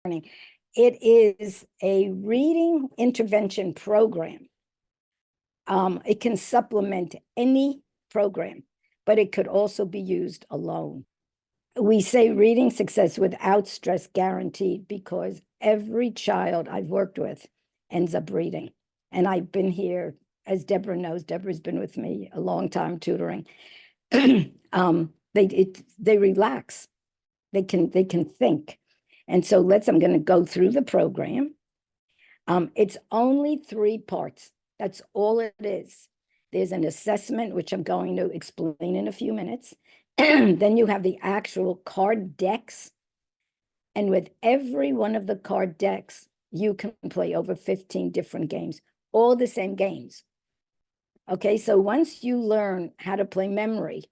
It is a reading intervention program. It can supplement any program, but it could also be used alone. We say reading success without stress guaranteed because every child I've worked with ends up reading. And I've been here, as Deborah knows, Deborah's been with me a long time tutoring. They relax. They can think. And so I'm going to go through the program. It's only 3 parts. That's all it is. There's an assessment, which I'm going to explain in a few minutes. Then you have the actual card decks. And with every one of the card decks, you can play over 15 different games, all the same games. Okay, so once you learn how to play memory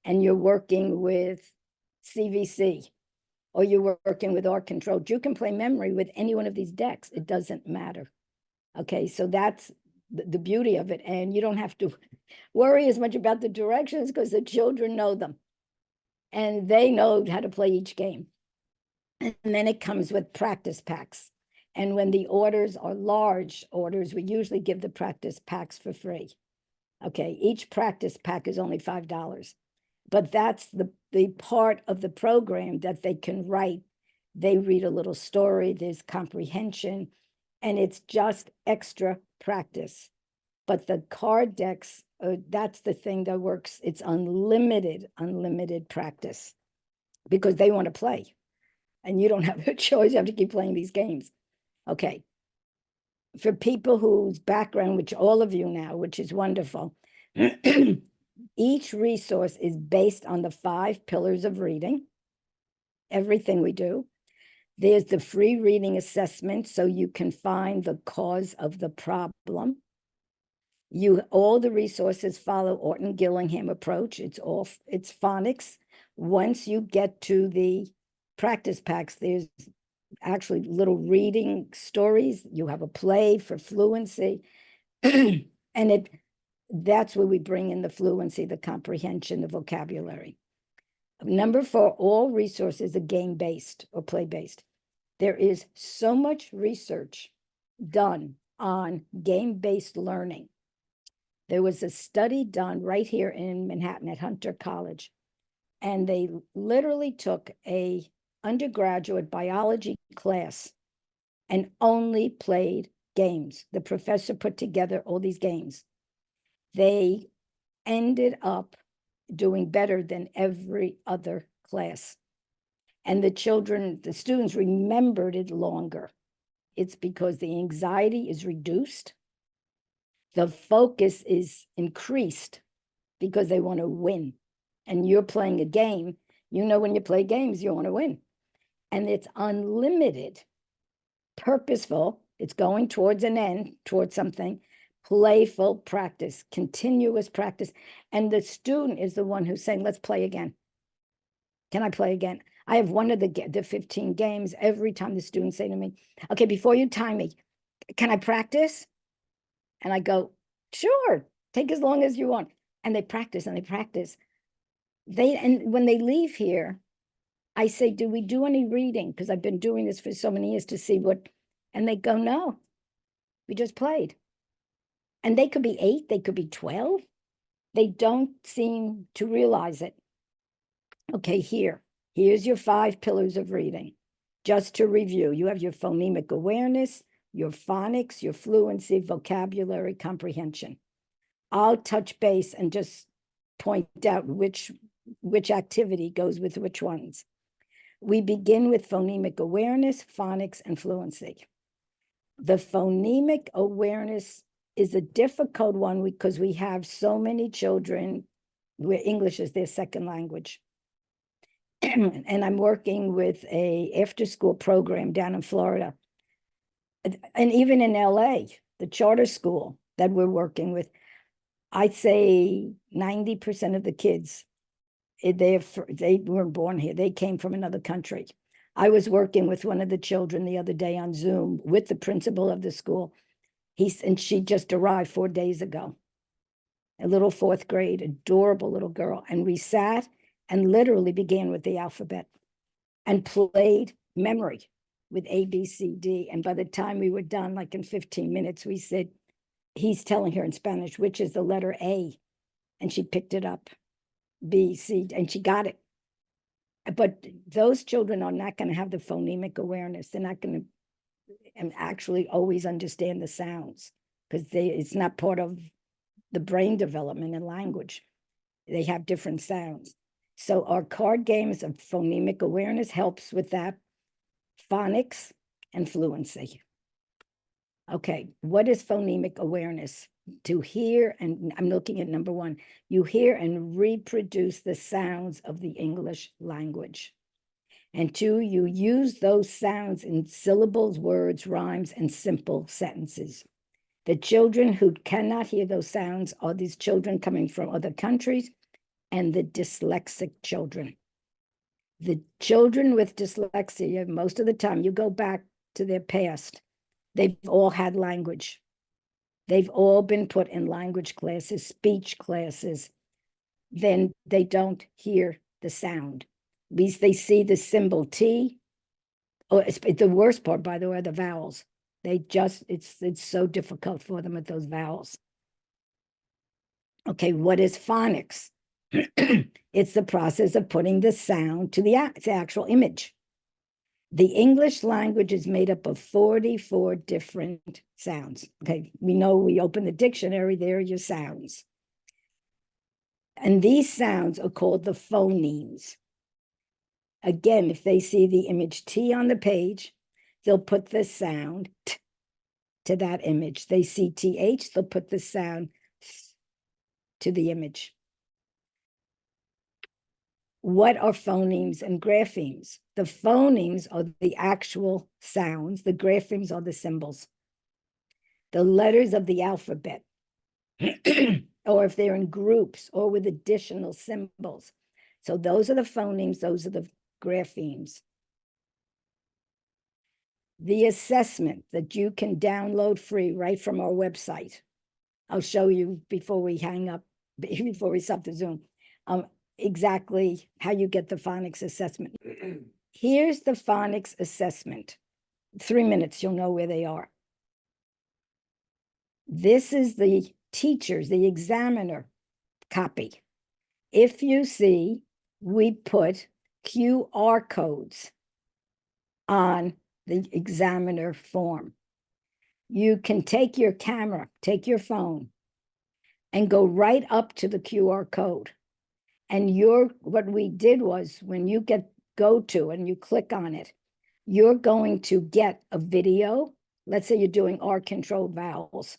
and you're working with CVC, or you're working with art control, you can play memory with any one of these decks. It doesn't matter. Okay, so that's the beauty of it. And you don't have to worry as much about the directions because the children know them. And they know how to play each game. And then it comes with practice packs. And when the orders are large orders, we usually give the practice packs for free. Okay, each practice pack is only $5. But that's the part of the program that they can write. They read a little story, there's comprehension, and it's just extra practice. But the card decks, that's the thing that works. It's unlimited practice because they want to play. And you don't have a choice. You have to keep playing these games. Okay. For people whose background, which all of you now, which is wonderful, each resource is based on the 5 pillars of reading, everything we do. There's the free reading assessment, so you can find the cause of the problem. All the resources follow Orton Gillingham approach. It's phonics. Once you get to the practice packs, there's actually little reading stories. You have a play for fluency. And that's where we bring in the fluency, the comprehension, the vocabulary. Number 4, all resources are game-based or play-based. There is so much research done on game-based learning. There was a study done right here in Manhattan at Hunter College, and they literally took a undergraduate biology class and only played games. The professor put together all these games. They ended up doing better than every other class. And the students remembered it longer. It's because the anxiety is reduced. The focus is increased because they want to win. And you're playing a game. You know, when you play games, you want to win. And it's unlimited, purposeful. It's going towards an end, towards something. Playful practice, continuous practice. And the student is the one who's saying, let's play again. Can I play again? I have one of the 15 games. Every time the students say to me, okay, before you time me, can I practice? And I go, sure, take as long as you want. And they practice and they practice. And when they leave here, I say, do we do any reading? Because I've been doing this for so many years to see what, and they go, no, we just played. And they could be 8, they could be 12. They don't seem to realize it. Okay, here's your 5 pillars of reading. Just to review, you have your phonemic awareness, your phonics, your fluency, vocabulary, comprehension. I'll touch base and just point out which activity goes with which ones. We begin with phonemic awareness, phonics, and fluency. The phonemic awareness is a difficult one because we have so many children where English is their second language. And I'm working with a after-school program down in Florida. And even in LA, the charter school that we're working with, I'd say 90% of the kids, they weren't born here. They came from another country. I was working with one of the children the other day on Zoom with the principal of the school. And she just arrived 4 days ago. A little 4th grade, adorable little girl. And we sat and literally began with the alphabet and played memory. with A, B, C, D. And by the time we were done, like in 15 minutes, we said, he's telling her in Spanish, which is the letter A. And she picked it up, B, C, and she got it. But those children are not going to have the phonemic awareness. They're not going to actually always understand the sounds because it's not part of the brain development and language. They have different sounds. So our card games of phonemic awareness helps with that. Phonics and fluency. Okay, what is phonemic awareness? To hear, and I'm looking at number one, you hear and reproduce the sounds of the English language. And two, you use those sounds in syllables, words, rhymes, and simple sentences. The children who cannot hear those sounds are these children coming from other countries and the dyslexic children. The children with dyslexia, most of the time, you go back to their past, they've all had language. They've all been put in language classes, speech classes. Then they don't hear the sound. At least they see the symbol T. Or the worst part, by the way, are the vowels. They just, it's so difficult for them with those vowels. Okay, what is phonics? It's the process of putting the sound to the actual image. The English language is made up of 44 different sounds. Okay, we know we open the dictionary, there are your sounds. And these sounds are called the phonemes. Again, if they see the image T on the page, they'll put the sound T to that image. They see TH, they'll put the sound to the image. What are phonemes and graphemes? The phonemes are the actual sounds. The graphemes are the symbols. The letters of the alphabet, or if they're in groups or with additional symbols. So those are the phonemes, those are the graphemes. The assessment that you can download free right from our website. I'll show you before we hang up, before we stop the Zoom. Exactly how you get the phonics assessment. Here's the phonics assessment. 3 minutes, you'll know where they are. This is the teacher's, the examiner copy. If you see, we put QR codes on the examiner form. You can take your camera, take your phone, and go right up to the QR code. And what we did was when you go to and you click on it, you're going to get a video. Let's say you're doing R controlled vowels.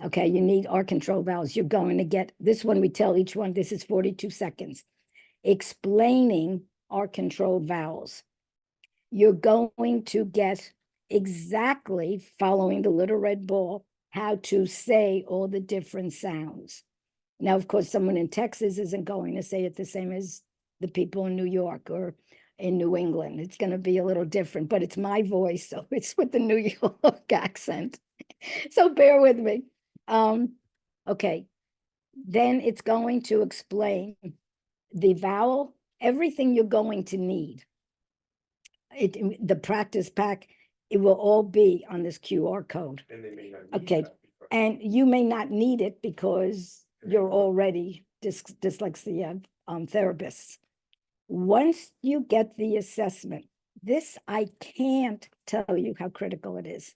Okay, you need R controlled vowels. You're going to get this one. We tell each one, this is 42 seconds, explaining R controlled vowels. You're going to get exactly, following the little red ball, how to say all the different sounds. Now, of course, someone in Texas isn't going to say it the same as the people in New York or in New England. It's going to be a little different, but it's my voice, so it's with the New York accent. So bear with me. Okay, then it's going to explain the vowel, everything you're going to need. The practice pack, it will all be on this QR code. And they may not need Okay, that because- and you may not need it because you're already dyslexia therapists. Once you get the assessment, this, I can't tell you how critical it is.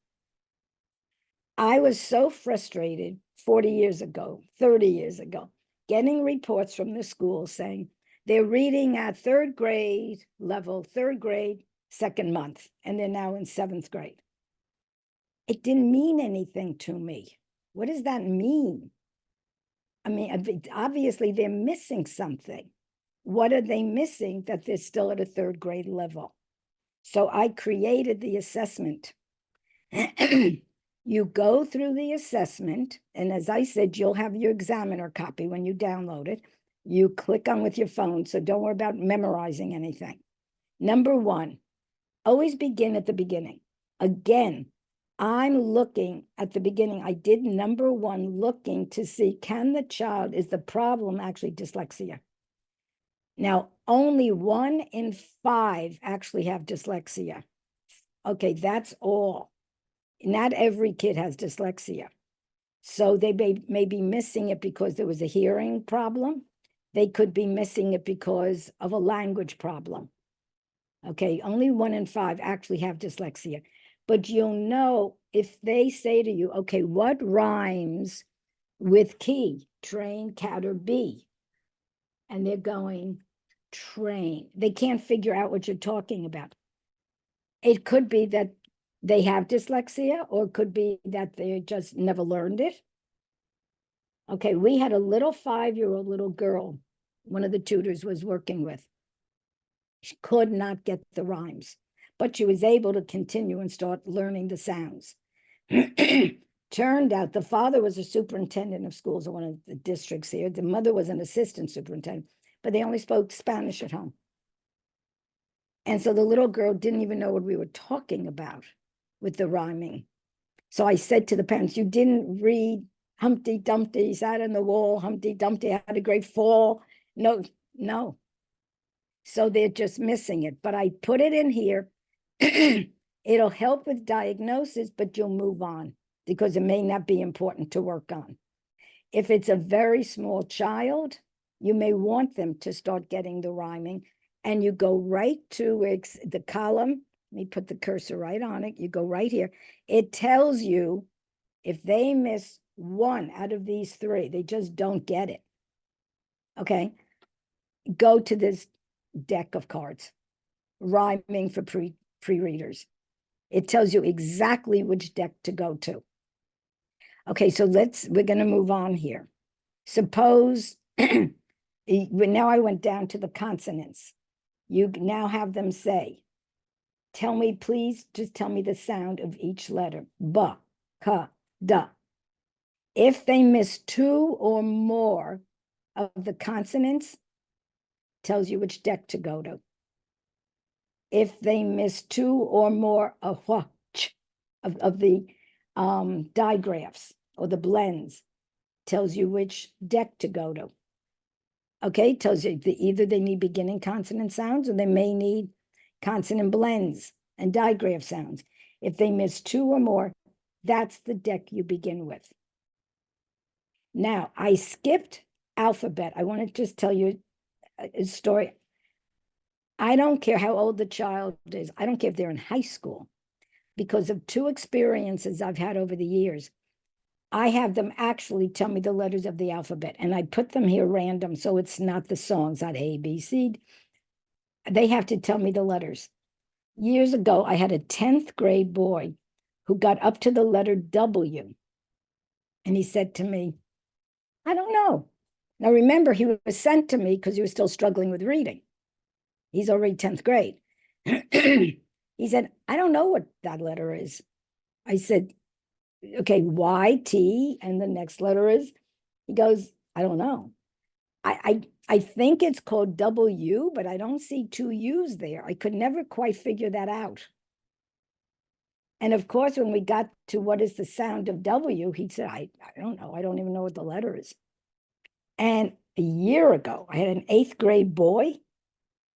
I was so frustrated 40 years ago, 30 years ago, getting reports from the school saying they're reading at third grade level, third grade, second month, and they're now in seventh grade. It didn't mean anything to me. What does that mean? I mean, obviously they're missing something. What are they missing that they're still at a third grade level? So I created the assessment. You go through the assessment, and as I said, you'll have your examiner copy when you download it. You click on with your phone, so don't worry about memorizing anything. Number one, always begin at the beginning. Again, I'm looking at the beginning. I did number one, looking to see, can the child, is the problem actually dyslexia? Now, only 1 in 5 actually have dyslexia. Okay, that's all. Not every kid has dyslexia. So they may be missing it because there was a hearing problem. They could be missing it because of a language problem. Okay, only 1 in 5 actually have dyslexia. But you'll know if they say to you, okay, what rhymes with key, train, cat, or bee? And they're going, train. They can't figure out what you're talking about. It could be that they have dyslexia, or it could be that they just never learned it. Okay, we had a little 5-year-old little girl, one of the tutors was working with. She could not get the rhymes, but she was able to continue and start learning the sounds. Turned out the father was a superintendent of schools in one of the districts here. The mother was an assistant superintendent, but they only spoke Spanish at home. And so the little girl didn't even know what we were talking about with the rhyming. So I said to the parents, you didn't read Humpty Dumpty sat on the wall, Humpty Dumpty had a great fall. No. So they're just missing it. But I put it in here. It'll help with diagnosis, but you'll move on because it may not be important to work on. If it's a very small child, you may want them to start getting the rhyming, and you go right to the column. Let me put the cursor right on it. You go right here. It tells you if they miss 1 out of these 3, they just don't get it. Okay, go to this deck of cards, rhyming for pre-readers. It tells you exactly which deck to go to. Okay, so we're going to move on here. Suppose, now I went down to the consonants. You now have them say, tell me, please, just tell me the sound of each letter. Ba, ka, da. If they miss 2 or more of the consonants, tells you which deck to go to. If they miss 2 or more of the digraphs or the blends, tells you which deck to go to. Okay, tells you either they need beginning consonant sounds or they may need consonant blends and digraph sounds. If they miss 2 or more, that's the deck you begin with. Now, I skipped alphabet. I want to just tell you a story. I don't care how old the child is. I don't care if they're in high school. Because of 2 experiences I've had over the years, I have them actually tell me the letters of the alphabet, and I put them here random, so it's not the songs, not A, B, C. They have to tell me the letters. Years ago, I had a 10th grade boy who got up to the letter W, and he said to me, I don't know. Now, remember, he was sent to me because he was still struggling with reading. He's already 10th grade. He said, I don't know what that letter is. I said, okay, Y, T, and the next letter is, he goes, I don't know. I think it's called W, but I don't see 2 U's there. I could never quite figure that out. And of course, when we got to what is the sound of W, he said, I don't know. I don't even know what the letter is. And a year ago, I had an 8th grade boy.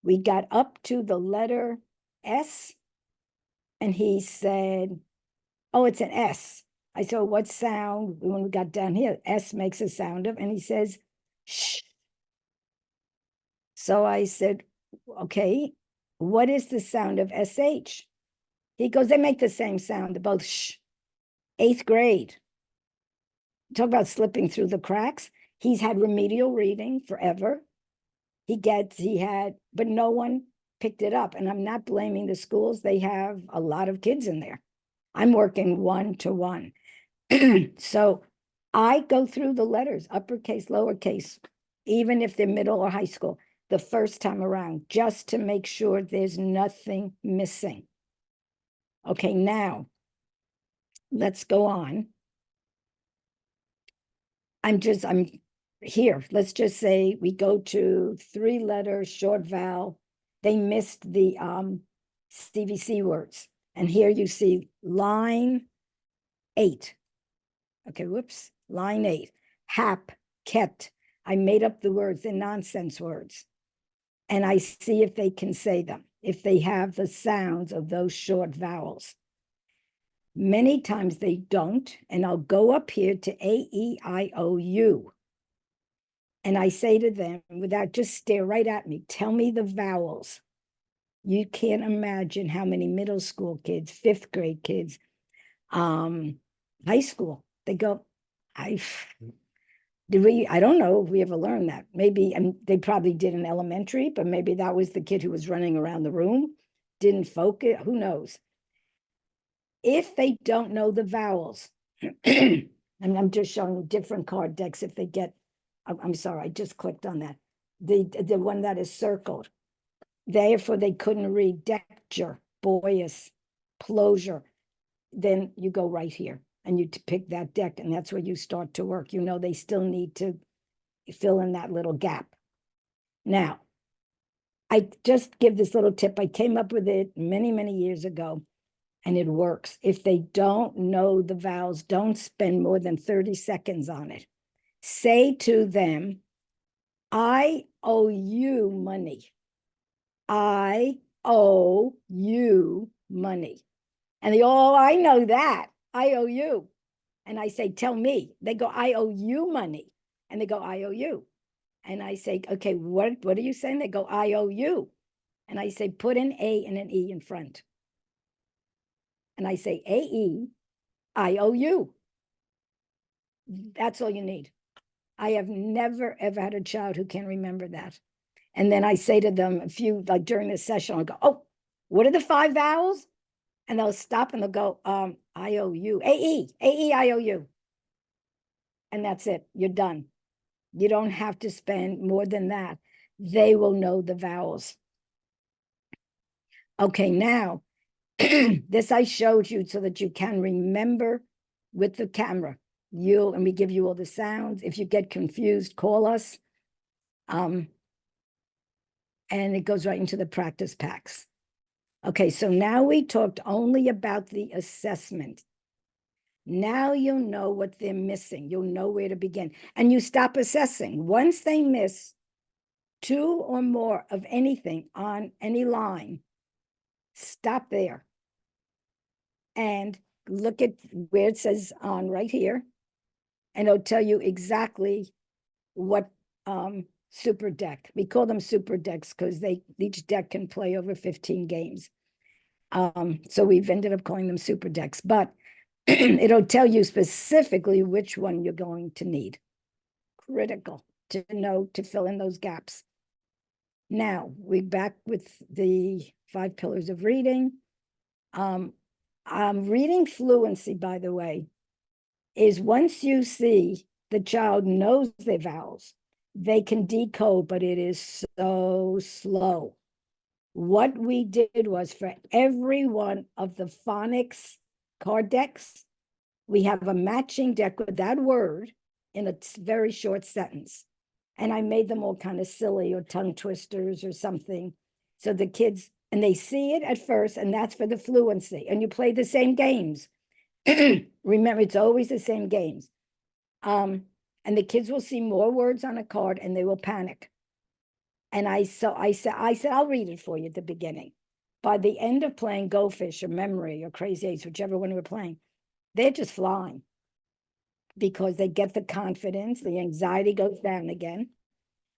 We got up to the letter S, and he said, oh, it's an S. I said, what sound? When we got down here, S makes a sound of, and he says, shh. So I said, okay, what is the sound of SH? He goes, they make the same sound, they're both shh. 8th grade. Talk about slipping through the cracks. He's had remedial reading forever. But no one picked it up. And I'm not blaming the schools. They have a lot of kids in there. I'm working 1-to-1. So I go through the letters, uppercase, lowercase, even if they're middle or high school, the first time around, just to make sure there's nothing missing. Okay, now let's go on. I'm here. Let's just say we go to 3-letter short vowel. They missed the CVC words. And here you see line 8. Okay, whoops, line 8. Hap, kept. I made up the words, they're nonsense words. And I see if they can say them. if they have the sounds of those short vowels. Many times they don't, and I'll go up here to A, E, I, O, U. And I say to them, without, just stare right at me, tell me the vowels. You can't imagine how many middle school kids, fifth grade kids, high school, they go, I don't know if we ever learned that. Maybe, and they probably did in elementary, but maybe that was the kid who was running around the room, didn't focus, who knows? If they don't know the vowels, and I'm just showing different card decks if they get, I'm sorry, I just clicked on that. The one that is circled. Therefore, they couldn't read decture, boyus, closure. Then you go right here and you pick that deck, and that's where you start to work. You know, they still need to fill in that little gap. Now, I just give this little tip. I came up with it many, many years ago, and it works. If they don't know the vowels, don't spend more than 30 seconds on it. Say to them, I owe you money. I owe you money. And they, oh, I know that. I owe you. And I say, tell me. They go, I owe you money. And they go, I owe you. And I say, okay, what are you saying? They go, I owe you. And I say, put an A and an E in front. And I say, A-E, I owe you. That's all you need. I have never, ever had a child who can't remember that. And then I say to them, like during this session, I'll go, oh, what are the 5 vowels? And they'll stop and they'll go, I owe you. A-E, I owe you. And that's it. You're done. You don't have to spend more than that. They will know the vowels. Okay, now, this I showed you so that you can remember with the camera. And we give you all the sounds. If you get confused, call us. And it goes right into the practice packs. Okay, so now we talked only about the assessment. Now you'll know what they're missing. You'll know where to begin. And you stop assessing. Once they miss 2 or more of anything on any line, stop there. And look at where it says on right here. And it'll tell you exactly what super deck. We call them super decks because each deck can play over 15 games. So we've ended up calling them super decks, but it'll tell you specifically which one you're going to need. Critical to know to fill in those gaps. Now we're back with the 5 pillars of reading. Reading fluency, by the way, is once you see the child knows their vowels, they can decode, but it is so slow. What we did was for every one of the phonics card decks, we have a matching deck with that word in a very short sentence. And I made them all kind of silly or tongue twisters or something. So the kids, and they see it at first, and that's for the fluency. And you play the same games. Remember, it's always the same games. And the kids will see more words on a card and they will panic. And I said, I'll read it for you at the beginning. By the end of playing Go Fish or Memory or Crazy Eights, whichever one we're playing, they're just flying because they get the confidence, the anxiety goes down again.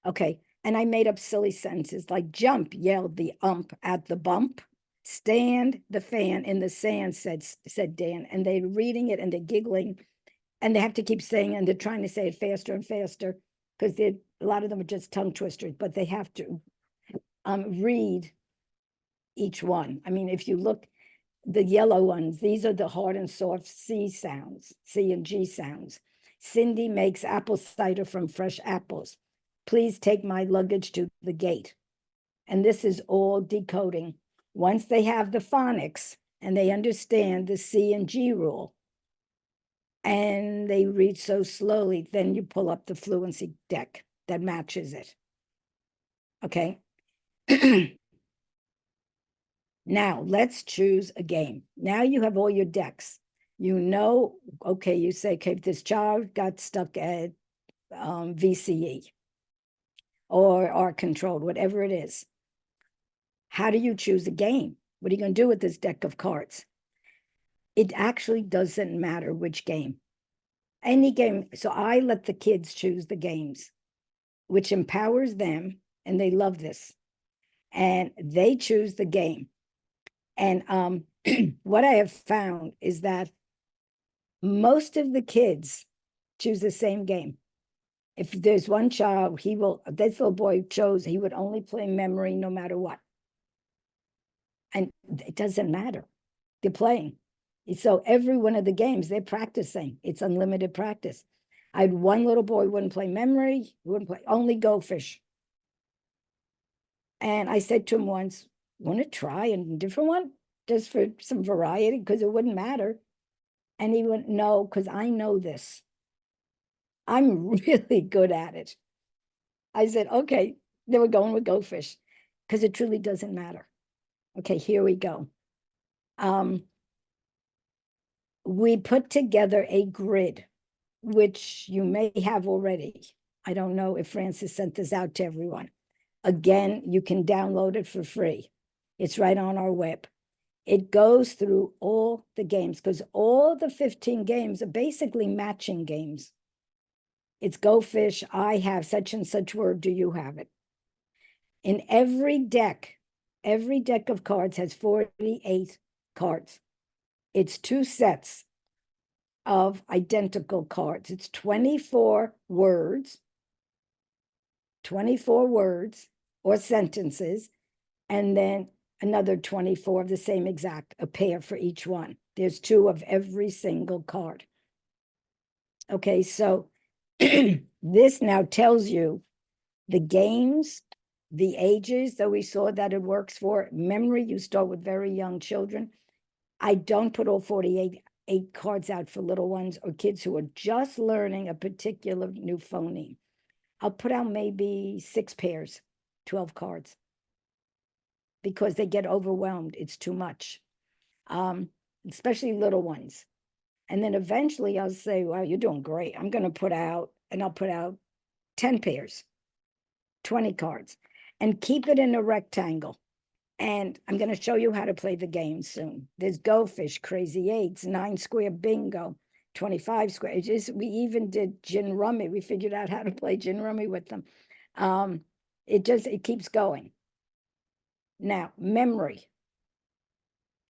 Okay, and I made up silly sentences like jump, yelled the ump at the bump. Stand the fan in the sand, said Dan. And they're reading it and they're giggling. And they have to keep saying, and they're trying to say it faster and faster because a lot of them are just tongue twisters, but they have to read each one. I mean, if you look, the yellow ones, these are the hard and soft C sounds, C and G sounds. Cindy makes apple cider from fresh apples. Please take my luggage to the gate. And this is all decoding. Once they have the phonics and they understand the C and G rule, and they read so slowly, then you pull up the fluency deck that matches it. Okay. Now let's choose a game. Now you have all your decks. You know, okay, you say, okay, this child got stuck at VCE or R controlled, whatever it is. How do you choose a game? What are you going to do with this deck of cards? It actually doesn't matter which game. Any game. So I let the kids choose the games, which empowers them, and they love this. And they choose the game. And what I have found is that most of the kids choose the same game. If there's one child, this little boy chose, he would only play memory no matter what. And it doesn't matter. They're playing. So every one of the games, they're practicing. It's unlimited practice. I had one little boy wouldn't play memory, he wouldn't play, only Go Fish. And I said to him once, want to try a different one? Just for some variety, because it wouldn't matter. And he went, no, because I know this. I'm really good at it. I said, okay, then we're going with Go Fish, because it truly doesn't matter. Okay, here we go. We put together a grid, which you may have already. I don't know if Francis sent this out to everyone. Again, you can download it for free. It's right on our web. It goes through all the games, because all the 15 games are basically matching games. It's Go Fish, I have such and such word, do you have it? In every deck of cards has 48 cards. It's 2 sets of identical cards. It's 24 words or sentences, and then another 24 of the same exact, a pair for each one. There's 2 of every single card. Okay, so this now tells you the games, the ages that we saw that it works for. Memory, you start with very young children. I don't put all 48 cards out for little ones or kids who are just learning a particular new phoneme. I'll put out maybe 6 pairs, 12 cards, because they get overwhelmed. It's too much, especially little ones. And then eventually I'll say, wow, you're doing great. I'm going to put out, and I'll put out 10 pairs, 20 cards, and keep it in a rectangle. And I'm going to show you how to play the game soon. There's Go Fish, Crazy Eights, 9 Square Bingo, 25 Square. We even did Gin Rummy. We figured out how to play Gin Rummy with them. It keeps going. Now, memory.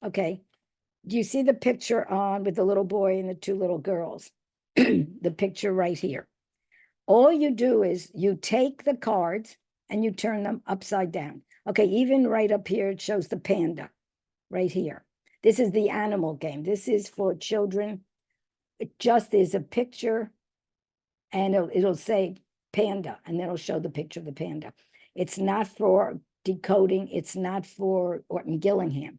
Okay. Do you see the picture on with the little boy and the 2 little girls? The picture right here. All you do is you take the cards and you turn them upside down. Okay, even right up here, it shows the panda right here. This is the animal game. This is for children. It just is a picture, and it'll say panda, and then it'll show the picture of the panda. It's not for decoding. It's not for Orton Gillingham.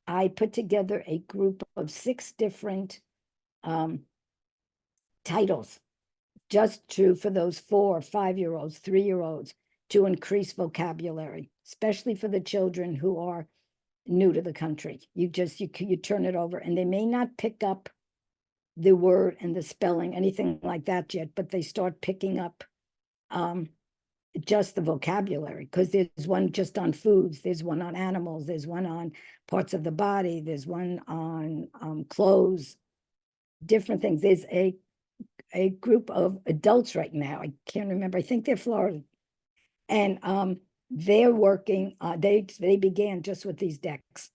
I put together a group of 6 different titles just for those 4 or 5-year-olds, 3-year-olds, to increase vocabulary, especially for the children who are new to the country. You turn it over, and they may not pick up the word and the spelling, anything like that yet, but they start picking up just the vocabulary, because there's one just on foods, there's one on animals, there's one on parts of the body, there's one on clothes, different things. There's a group of adults right now. I can't remember. I think they're Florida. And they're working, they began just with these decks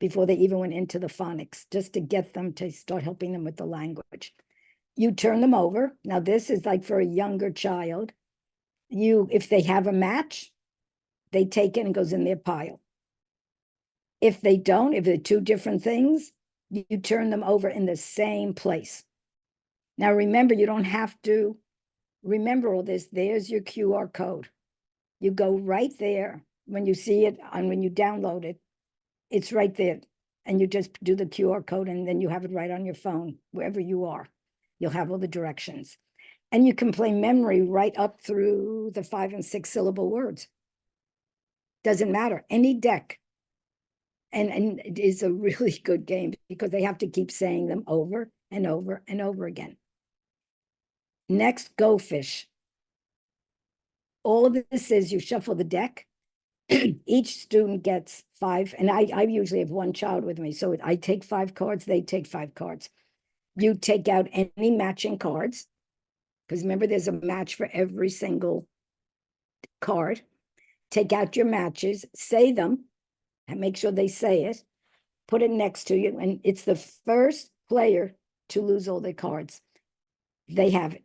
before they even went into the phonics, just to get them to start helping them with the language. You turn them over. Now, this is like for a younger child. If they have a match, they take it and goes in their pile. If they don't, if they're 2 different things, you turn them over in the same place. Now, remember, you don't have to remember all this. There's your QR code. You go right there when you see it, and when you download it, it's right there. And you just do the QR code, and then you have it right on your phone, wherever you are. You'll have all the directions. And you can play memory right up through the 5 and 6 syllable words. Doesn't matter, any deck. And it is a really good game, because they have to keep saying them over and over and over again. Next, Go Fish. All of this is you shuffle the deck, Each student gets 5, and I usually have one child with me. So I take 5 cards, they take 5 cards. You take out any matching cards, because remember, there's a match for every single card. Take out your matches, say them, and make sure they say it. Put it next to you, and it's the first player to lose all their cards. They have it.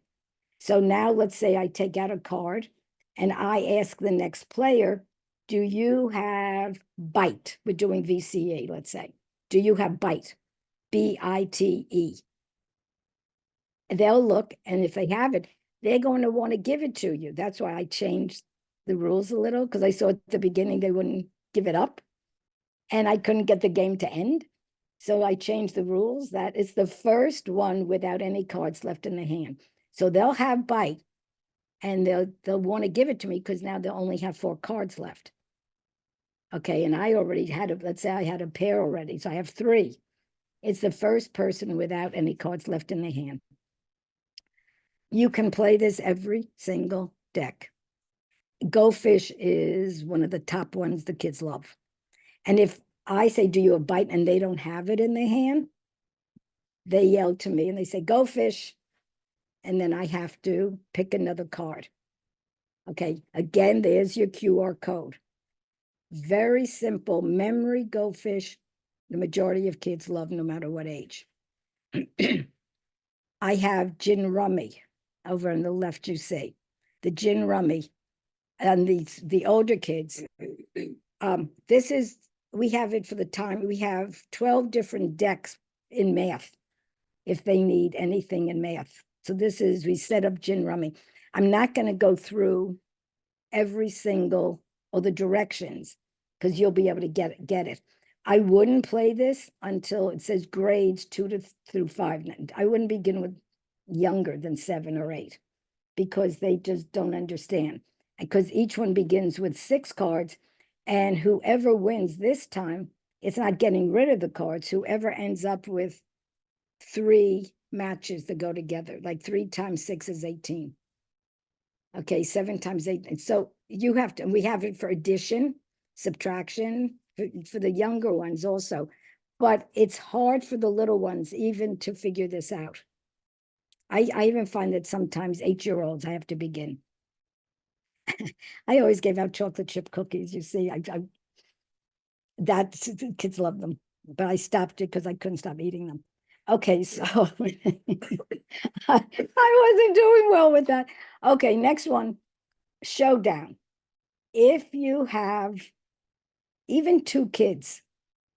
So now let's say I take out a card and I ask the next player, do you have bite? We're doing VCE, let's say. Do you have bite? B-I-T-E. They'll look, and if they have it, they're going to want to give it to you. That's why I changed the rules a little, because I saw at the beginning they wouldn't give it up, and I couldn't get the game to end. So I changed the rules that it's the first one without any cards left in the hand. So they'll have bite, and they'll want to give it to me because now they'll only have 4 cards left. Okay, and I already had let's say I had a pair already, so I have 3. It's the first person without any cards left in their hand. You can play this every single deck. Go Fish is one of the top ones the kids love. And if I say, do you have bite, and they don't have it in their hand, they yell to me and they say, Go Fish. And then I have to pick another card. Okay, again, there's your QR code. Very simple memory. Go Fish. The majority of kids love no matter what age. I have gin rummy over on the left, you see. The gin rummy. And the older kids, this is, we have it for the time. We have 12 different decks in math if they need anything in math. So this is, we set up gin rummy. I'm not going to go through every single, or the directions, because you'll be able to get it. I wouldn't play this until it says grades 2 through 5. I wouldn't begin with younger than 7 or 8, because they just don't understand. Because each one begins with 6 cards, and whoever wins this time, it's not getting rid of the cards. Whoever ends up with 3 matches that go together, like 3 times 6 is 18. Okay, 7 times 8. And so you have to, and we have it for addition, subtraction, for the younger ones also. But it's hard for the little ones even to figure this out. I even find that sometimes 8-year-olds, I have to begin. I always gave out chocolate chip cookies. You see, that kids love them, but I stopped it because I couldn't stop eating them. Okay, so I wasn't doing well with that. Okay, next one, showdown. If you have even 2 kids,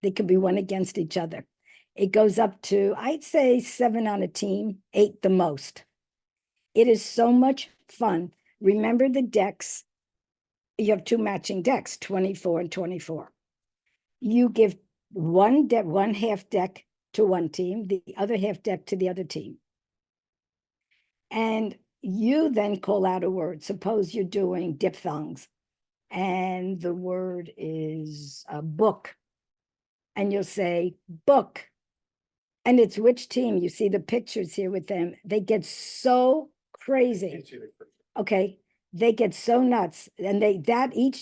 they could be one against each other. It goes up to, I'd say 7 on a team, 8 the most. It is so much fun. Remember the decks. You have 2 matching decks, 24 and 24. You give one half deck to one team, the other half deck to the other team. And you then call out a word. Suppose you're doing diphthongs, and the word is a book. And you'll say, book. And it's which team. You see the pictures here with them. They get so crazy. Okay. They get so nuts, and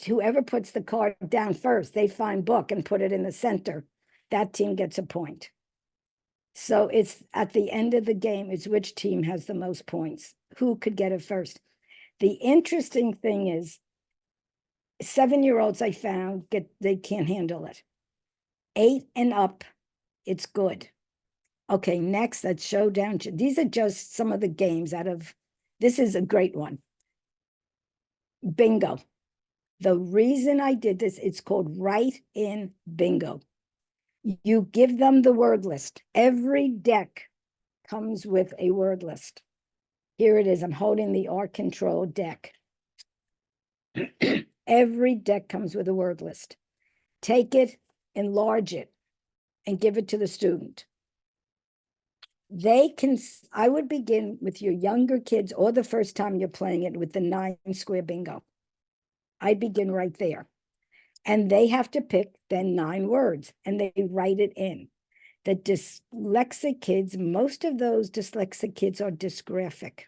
whoever puts the card down first, they find book and put it in the center. That team gets a point. So it's at the end of the game, it's which team has the most points, who could get it first. The interesting thing is 7-year-olds I found they can't handle it. 8 and up, it's good. Okay, next, that's showdown. These are just some of the games this is a great one. Bingo. The reason I did this, it's called write-in bingo. You give them the word list. Every deck comes with a word list. Here it is. I'm holding the R Control deck. Every deck comes with a word list. Take it, enlarge it, and give it to the student. I would begin with your younger kids, or the first time you're playing it, with the 9 square bingo. I begin right there. And they have to pick then 9 words, and they write it in. The dyslexic kids, most of those dyslexic kids are dysgraphic.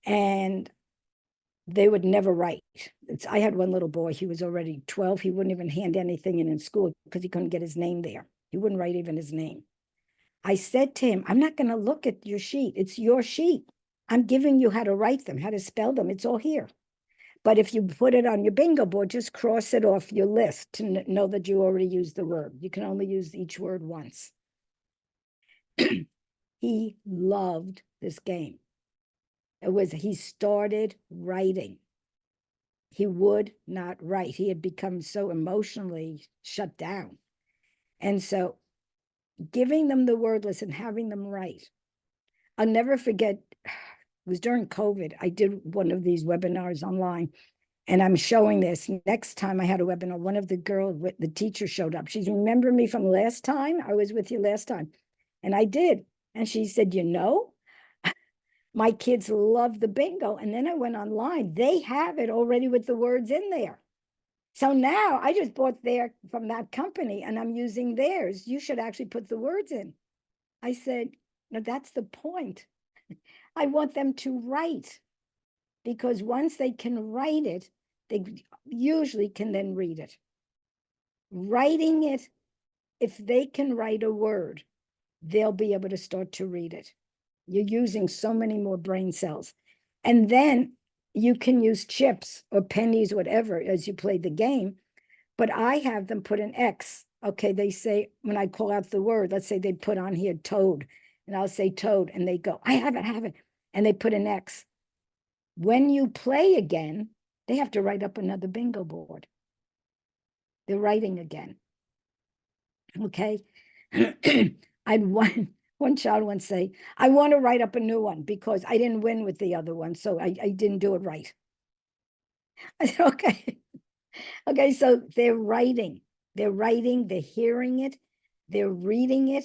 And they would never write. I had one little boy, he was already 12. He wouldn't even hand anything in school because he couldn't get his name there. He wouldn't write even his name. I said to him, I'm not going to look at your sheet. It's your sheet. I'm giving you how to write them, how to spell them. It's all here. But if you put it on your bingo board, just cross it off your list to know that you already used the word. You can only use each word once. He loved this game. He started writing. He would not write. He had become so emotionally shut down. And so giving them the word list and having them write. I'll never forget, it was during COVID. I did one of these webinars online, and I'm showing this. Next time I had a webinar, one of the girls, the teacher showed up. She's, remember me from last time? I was with you last time. And I did. And she said, you know, my kids love the bingo. And then I went online. They have it already with the words in there. So now I just bought from that company and I'm using theirs. You should actually put the words in. I said, no, that's the point. I want them to write, because once they can write it, they usually can then read it. Writing it, if they can write a word, they'll be able to start to read it. You're using so many more brain cells. And then you can use chips or pennies, whatever, as you play the game. But I have them put an X. Okay, they say, when I call out the word, let's say they put on here toad, and I'll say toad, and they go, I have it. And they put an X. When you play again, they have to write up another bingo board. They're writing again. Okay. I had one child once say, I want to write up a new one because I didn't win with the other one. So I didn't do it right. I said, okay. Okay, so they're writing, they're hearing it, they're reading it.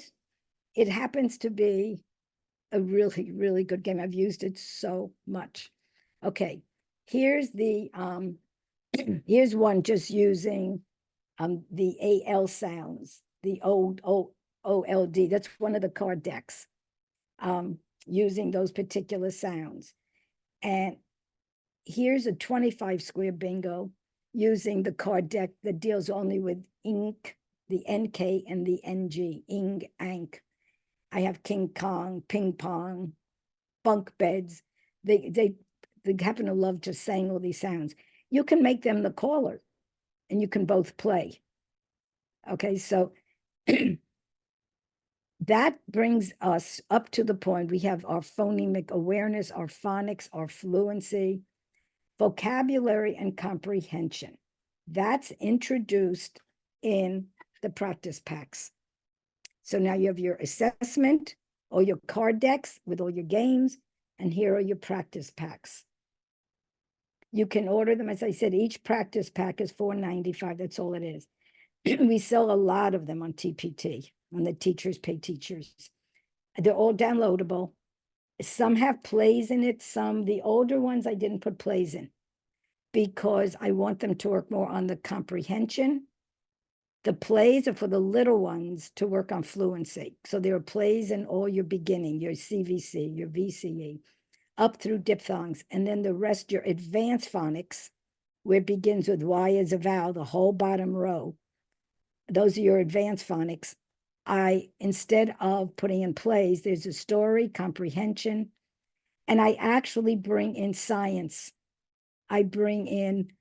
It happens to be a really, really good game. I've used it so much. Okay, here's here's one just using the AL sounds, the old OLD. That's one of the card decks, using those particular sounds. And here's a 25 square bingo using the card deck that deals only with ink, the NK and the NG, ing, ank. I have King Kong, ping pong, bunk beds. They happen to love just saying all these sounds. You can make them the caller and you can both play. Okay, so that brings us up to the point we have our phonemic awareness, our phonics, our fluency, vocabulary, and comprehension. That's introduced in the practice packs. So now you have your assessment, or your card decks with all your games, and here are your practice packs. You can order them. As I said, each practice pack is $4.95. That's all it is. We sell a lot of them on TPT, on the Teachers Pay Teachers. They're all downloadable. Some have plays in it. The older ones, I didn't put plays in because I want them to work more on the comprehension. The plays are for the little ones to work on fluency. So there are plays in all your beginning, your CVC, your VCE, up through diphthongs, and then the rest, your advanced phonics, where it begins with Y as a vowel, the whole bottom row. Those are your advanced phonics. Instead of putting in plays, there's a story, comprehension, and I actually bring in science. I bring in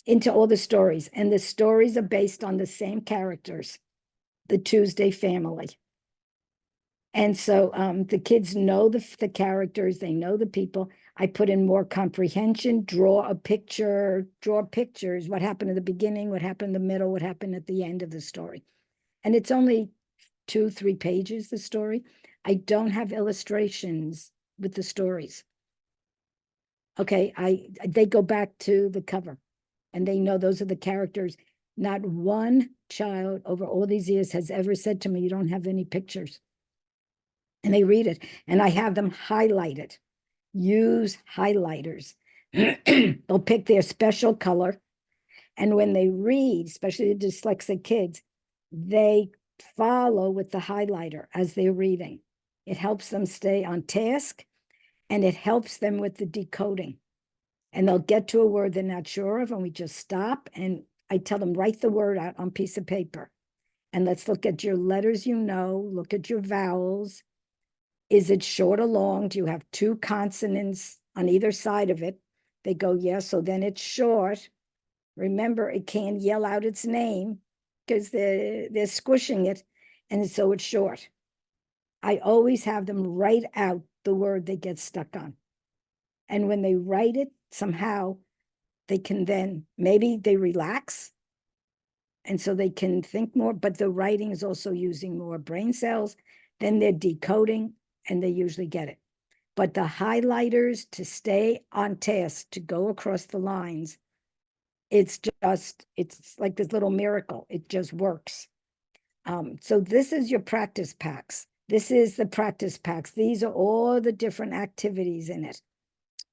into all the stories, and the stories are based on the same characters, the Tuesday Family. And so the kids know the characters, they know the people. I put in more comprehension, draw pictures, what happened in the beginning, what happened in the middle, what happened at the end of the story. And it's only 2-3 pages, the story. I don't have illustrations with the stories. Okay, they go back to the cover and they know those are the characters. Not one child over all these years has ever said to me, you don't have any pictures. And they read it, and I have them highlighted. Use highlighters. They'll pick their special color. And when they read, especially the dyslexic kids, they follow with the highlighter as they're reading. It helps them stay on task, and it helps them with the decoding. and they'll get to a word they're not sure of, and we just stop, and I tell them, write the word out on a piece of paper. And let's look at your letters, look at your vowels. Is it short or long? Do you have two consonants on either side of it? They go, yes, so then it's short. Remember, it can't yell out its name because they're squishing it, and so it's short. I always have them write out the word they get stuck on. And when they write it, somehow they can then, maybe they relax, and so they can think more, but the writing is also using more brain cells. Then they're decoding, and they usually get it. But the highlighters to stay on task, to go across the lines, it's like this little miracle. It just works. So this is your practice packs. This is the practice packs. These are all the different activities in it.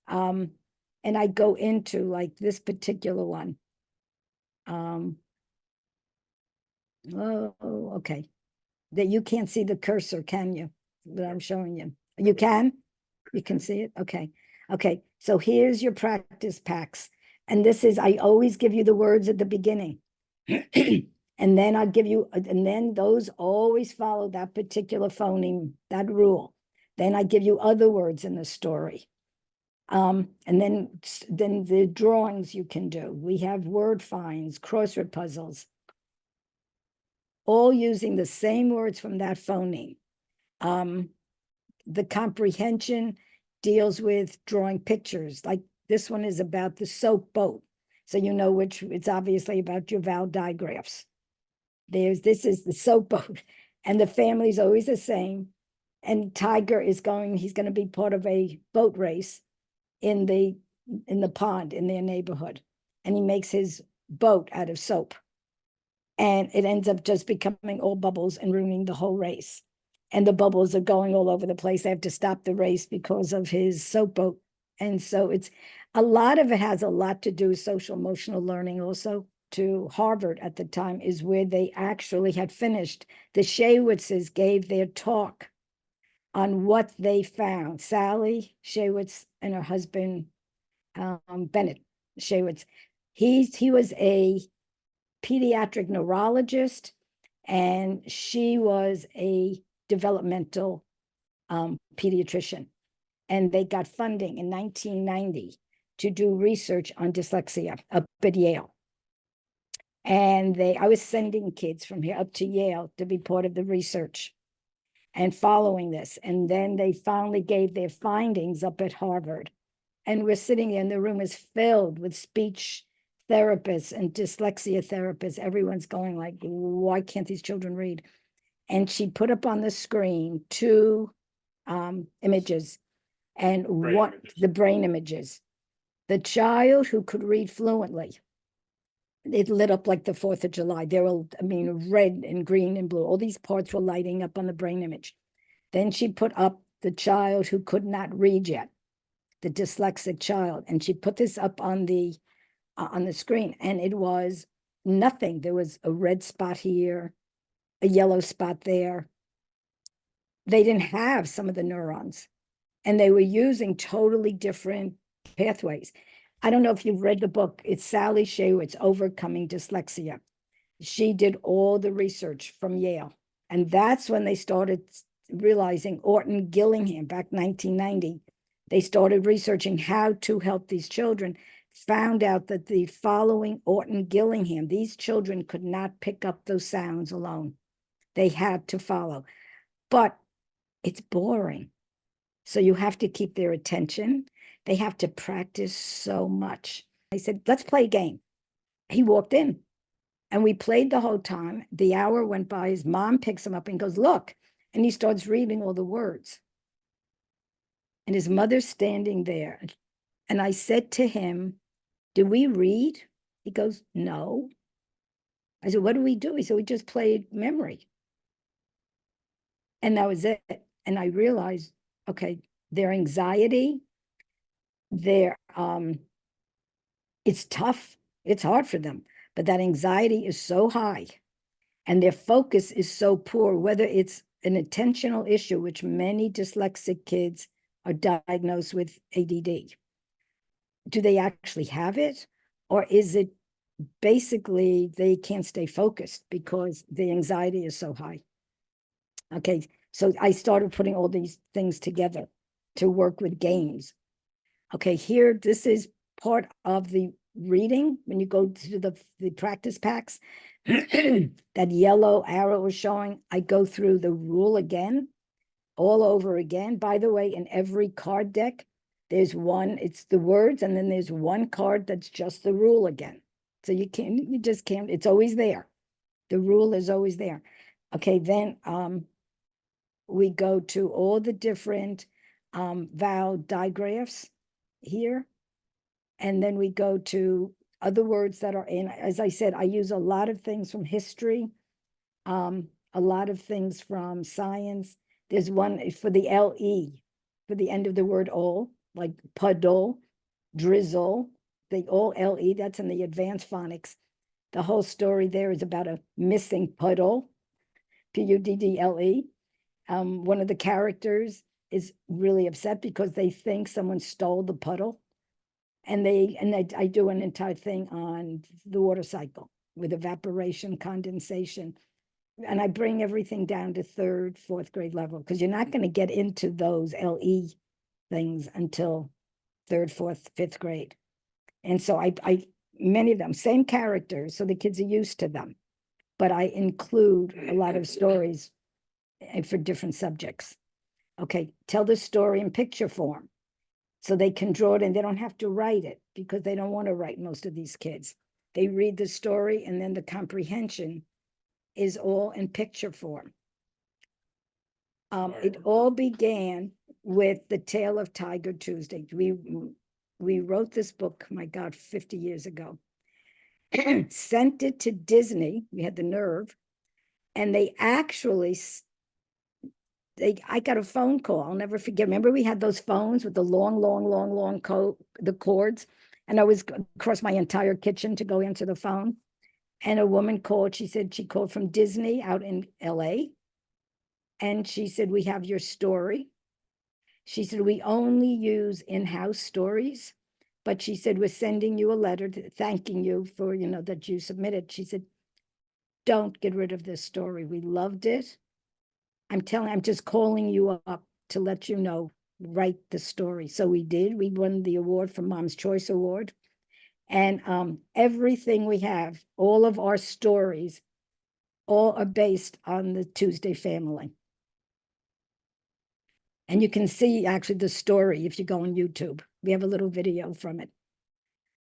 And I go into like this particular one. Okay. That you can't see the cursor, can you? That I'm showing you. You can? You can see it? Okay. Okay. So here's your practice packs. And this is, I always give you the words at the beginning. And then I give you, and then those always follow that particular phoneme, that rule. Then I give you other words in the story. And then the drawings you can do. We have word finds, crossword puzzles, all using the same words from that phoneme. The comprehension deals with drawing pictures. Like this one is about the soap boat. So you know which, it's obviously about your vowel digraphs. This is the soap boat, and the family's always the same. And Tiger is he's going to be part of a boat race in the pond in their neighborhood. And he makes his boat out of soap. And it ends up just becoming all bubbles and ruining the whole race. And the bubbles are going all over the place. They have to stop the race because of his soap boat. And so it's a lot of it has a lot to do with social emotional learning also. To Harvard at the time is where they actually had finished. The Shaywitzes gave their talk on what they found. Sally Shaywitz and her husband, Bennett Shaywitz. He was a pediatric neurologist, and she was a developmental pediatrician. And they got funding in 1990 to do research on dyslexia up at Yale. And I was sending kids from here up to Yale to be part of the research and following this. And then they finally gave their findings up at Harvard. And we're sitting there, and the room is filled with speech therapists and dyslexia therapists. Everyone's going like, why can't these children read? And she put up on the screen two images, and the brain images. The child who could read fluently, it lit up like the 4th of July. There were, red and green and blue. All these parts were lighting up on the brain image. Then she put up the child who could not read yet, the dyslexic child. And she put this up on the screen, and it was nothing. There was a red spot here, a yellow spot there. They didn't have some of the neurons, and they were using totally different pathways. I don't know if you've read the book. It's Sally Shaywitz, Overcoming Dyslexia. She did all the research from Yale. And that's when they started realizing Orton Gillingham, back 1990, they started researching how to help these children, found out that the following Orton Gillingham, these children could not pick up those sounds alone. They had to follow. But it's boring. So you have to keep their attention. They have to practice so much. I said, let's play a game. He walked in, and we played the whole time. The hour went by. His mom picks him up and goes, look. And he starts reading all the words. And his mother's standing there. And I said to him, do we read? He goes, no. I said, what do we do? He said, we just played memory. And that was it. And I realized, okay, their anxiety, it's tough. It's hard for them. But that anxiety is so high, and their focus is so poor, whether it's an attentional issue, which many dyslexic kids are diagnosed with ADD, do they actually have it? Or is it basically they can't stay focused because the anxiety is so high? Okay, so I started putting all these things together to work with games. Okay, here, this is part of the reading. When you go to the practice packs, that yellow arrow is showing, I go through the rule again, all over again. By the way, in every card deck, there's one, it's the words, and then there's one card that's just the rule again. So you just can't, it's always there. The rule is always there. Okay, then we go to all the different vowel digraphs here. And then we go to other words that are in, as I said, I use a lot of things from history, a lot of things from science. There's one for the LE, for the end of the word all, like puddle, drizzle, they all LE, that's in the advanced phonics. The whole story there is about a missing puddle, Puddle. One of the characters is really upset because they think someone stole the puddle. And I do an entire thing on the water cycle with evaporation, condensation. And I bring everything down to third, fourth grade level, because you're not going to get into those LE things until third, fourth, fifth grade. And so I many of them, same characters, so the kids are used to them. But I include a lot of stories for different subjects. Okay, tell the story in picture form. So they can draw it and they don't have to write it because they don't want to write, most of these kids. They read the story and then the comprehension is all in picture form. It all began with The Tale of Tiger Tuesday. We wrote this book, my God, 50 years ago. Sent it to Disney. We had the nerve. And they actually I got a phone call. I'll never forget. Remember, we had those phones with the long the cords, and I was across my entire kitchen to go answer the phone. And a woman called. She said she called from Disney out in LA. And she said, we have your story. She said, we only use in-house stories, but she said, we're sending you a letter thanking you for, that you submitted. She said, don't get rid of this story. We loved it. I'm just calling you up to let you know, write the story. So we did. We won the award for Mom's Choice Award. And everything we have, all of our stories, all are based on the Tuesday family. And you can see actually the story if you go on YouTube. We have a little video from it.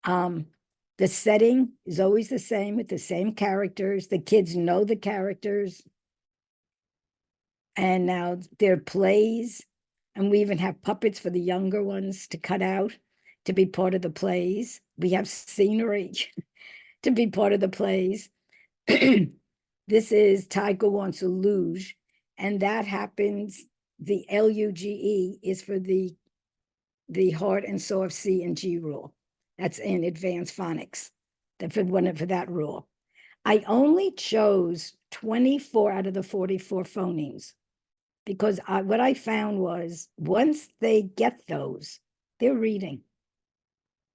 The setting is always the same with the same characters. The kids know the characters. And now there are plays, and we even have puppets for the younger ones to cut out to be part of the plays. We have scenery to be part of the plays. This is Tiger Wants a Luge, and that happens, the LUGE is for the hard and soft C and G rule. That's in advanced phonics, for that rule. I only chose 24 out of the 44 phonemes because what I found was once they get those, they're reading.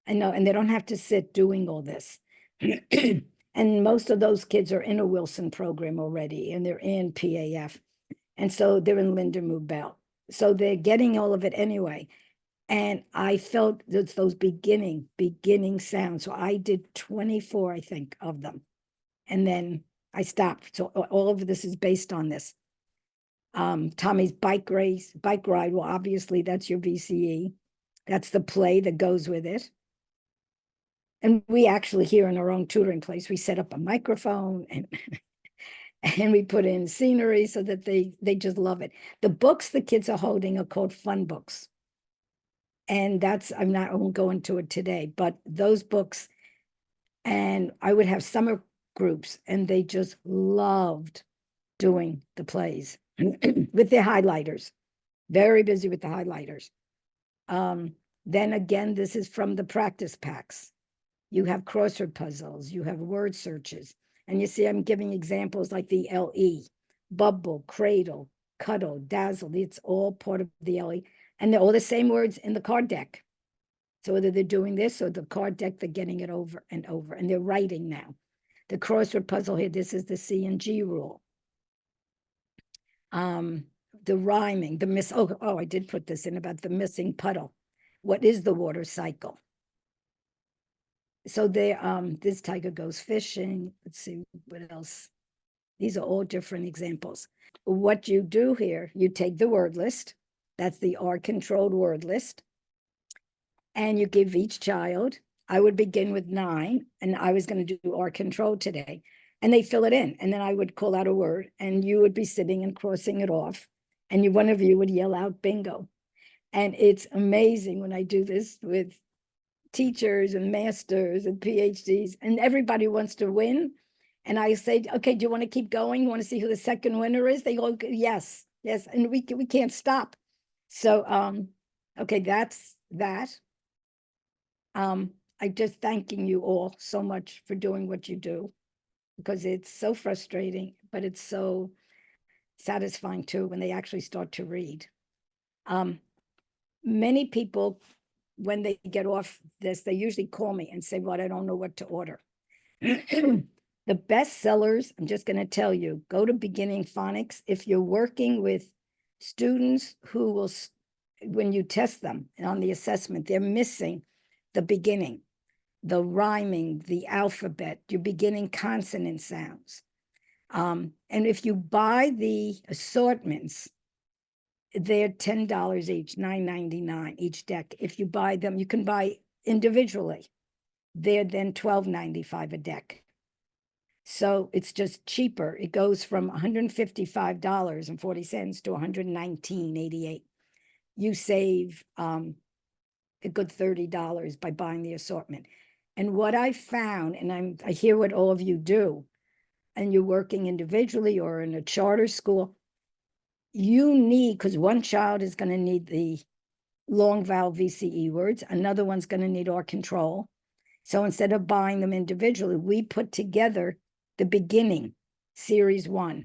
I know, and they don't have to sit doing all this. And most of those kids are in a Wilson program already, and they're in PAF. And so they're in Lindermood Bell. So they're getting all of it anyway. And I felt those beginning sounds. So I did 24, I think, of them. And then I stopped. So all of this is based on this. Tommy's bike ride. Well, obviously that's your VCE. That's the play that goes with it. And we actually, here in our own tutoring place, we set up a microphone and and we put in scenery so that they just love it. The books the kids are holding are called fun books. And I won't go into it today, but those books, and I would have summer groups and they just loved doing the plays with their highlighters, very busy with the highlighters. Then again, this is from the practice packs. You have crossword puzzles, you have word searches. And you see, I'm giving examples like the LE, bubble, cradle, cuddle, dazzle. It's all part of the LE. And they're all the same words in the card deck. So whether they're doing this or the card deck, they're getting it over and over, and they're writing now. The crossword puzzle here, this is the C and G rule. The rhyming, I did put this in about the missing puddle. What is the water cycle? So this tiger goes fishing. Let's see what else. These are all different examples. What you do here, you take the word list. That's the R-controlled word list. And you give each child, I would begin with 9, and I was going to do R-controlled today. And they fill it in. And then I would call out a word, and you would be sitting and crossing it off. And one of you would yell out bingo. And it's amazing when I do this with teachers and masters and PhDs, and everybody wants to win. And I say, okay, do you want to keep going? You want to see who the second winner is? They go, yes, yes. And we can't stop. So, okay, that's that. I just thanking you all so much for doing what you do, because it's so frustrating, but it's so satisfying too when they actually start to read. Many people, when they get off this, they usually call me and say, well, I don't know what to order. The best sellers, I'm just going to tell you, go to Beginning Phonics. If you're working with students who will, when you test them on the assessment, they're missing the beginning, the rhyming, the alphabet, your beginning consonant sounds. And if you buy the assortments, they're $10 each, $9.99 each deck. If you buy them, you can buy individually. They're then $12.95 a deck. So it's just cheaper. It goes from $155.40 to $119.88. You save a good $30 by buying the assortment. And what I found, and I hear what all of you do, and you're working individually or in a charter school, you need, because one child is going to need the long vowel VCE words, another one's going to need R-control. So instead of buying them individually, we put together the beginning, series 1.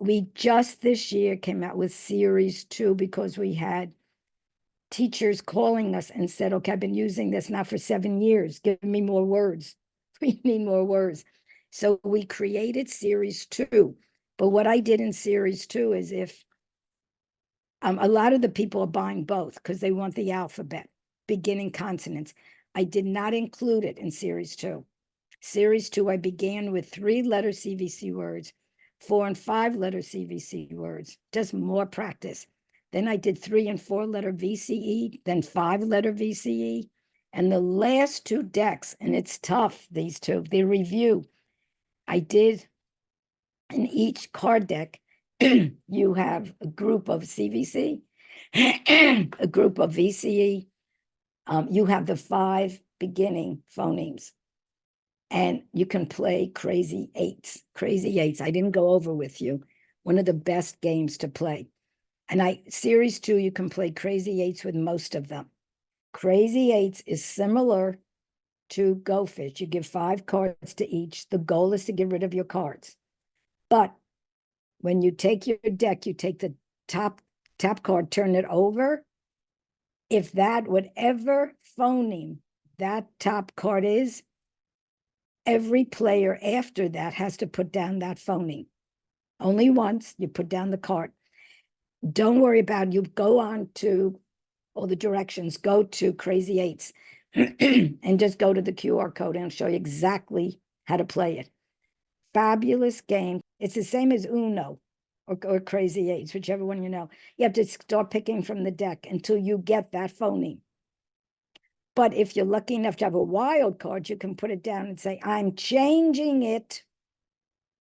We just this year came out with series 2 because we had teachers calling us and said, okay, I've been using this now for 7 years. Give me more words. We need more words. So we created series 2. But what I did in series 2 is if a lot of the people are buying both because they want the alphabet, beginning consonants. I did not include it in series 2. Series 2, I began with 3-letter CVC words, 4 and 5-letter CVC words, just more practice. Then I did 3 and 4-letter VCE, then 5-letter VCE. And the last 2 decks, and it's tough, these two, the review, I did in each card deck, you have a group of CVC, a group of VCE. You have the 5 beginning phonemes. And you can play Crazy Eights. Crazy Eights, I didn't go over with you. One of the best games to play. And series 2, you can play Crazy Eights with most of them. Crazy Eights is similar to Go Fish. You give 5 cards to each. The goal is to get rid of your cards. But when you take your deck, you take the top card, turn it over. If whatever phoneme that top card is, every player after that has to put down that phoneme. Only once, you put down the card. Don't worry about it. You go on to all the directions, go to Crazy Eights and just go to the QR code and I'll show you exactly how to play it. Fabulous game. It's the same as Uno or Crazy Eights, whichever one you know. You have to start picking from the deck until you get that phoneme. But if you're lucky enough to have a wild card, you can put it down and say, I'm changing it.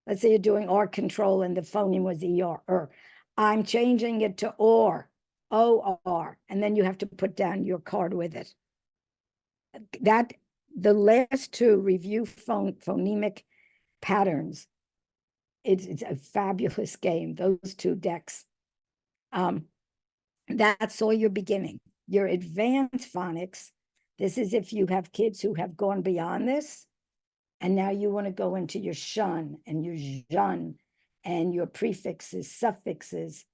Let's say you're doing R-control and the phoneme was ER. I'm changing it to OR, O-R. And then you have to put down your card with it. The last 2 review phonemic patterns. It's a fabulous game, those 2 decks. That's all your beginning. Your advanced phonics, this is if you have kids who have gone beyond this, and now you want to go into your shun and your jun and your prefixes, suffixes.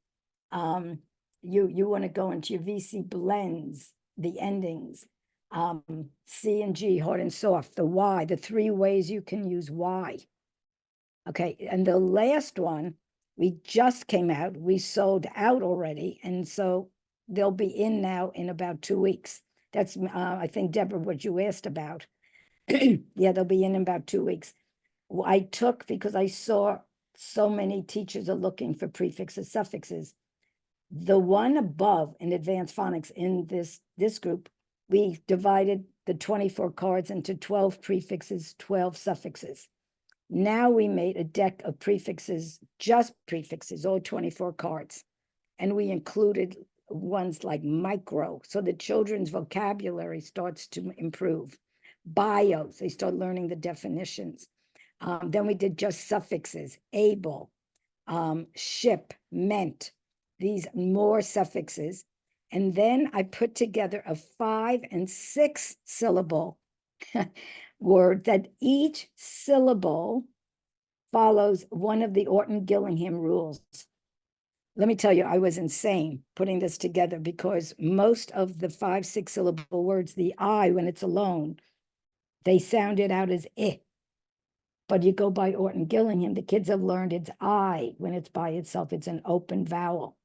You want to go into your VC blends, the endings. C and G, hard and soft, the Y, the 3 ways you can use Y. Okay, and the last one, we just came out, we sold out already, and so they'll be in now in about 2 weeks. That's, I think, Deborah, what you asked about. Yeah, they'll be in about 2 weeks. I took, because I saw so many teachers are looking for prefixes, suffixes. The one above in advanced phonics in this group, we divided the 24 cards into 12 prefixes, 12 suffixes. Now we made a deck of prefixes, just prefixes, all 24 cards. And we included ones like micro, so the children's vocabulary starts to improve. Bios, they start learning the definitions. Then we did just suffixes, able, ship, meant, these more suffixes. And then I put together a 5 and 6 syllable word that each syllable follows one of the Orton-Gillingham rules. Let me tell you, I was insane putting this together because most of the 5, 6 syllable words, the I, when it's alone, they sound it out as I. But you go by Orton-Gillingham, the kids have learned it's I when it's by itself, it's an open vowel.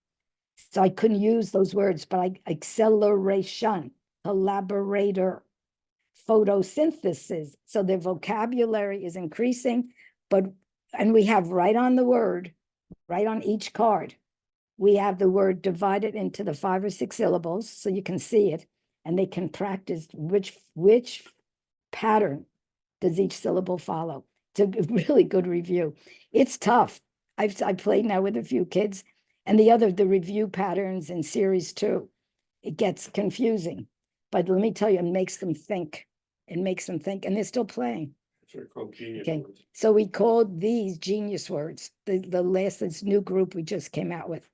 So I couldn't use those words, but acceleration, collaborator, photosynthesis. So their vocabulary is increasing, and we have right on the word, right on each card, we have the word divided into the 5 or 6 syllables, so you can see it, and they can practice which pattern does each syllable follow. It's a really good review. It's tough. I played now with a few kids, and the review patterns in series 2, it gets confusing. But let me tell you, it makes them think. It makes them think, and they're still playing. They're called genius Okay, words. so we called these genius words. The last, this new group we just came out with.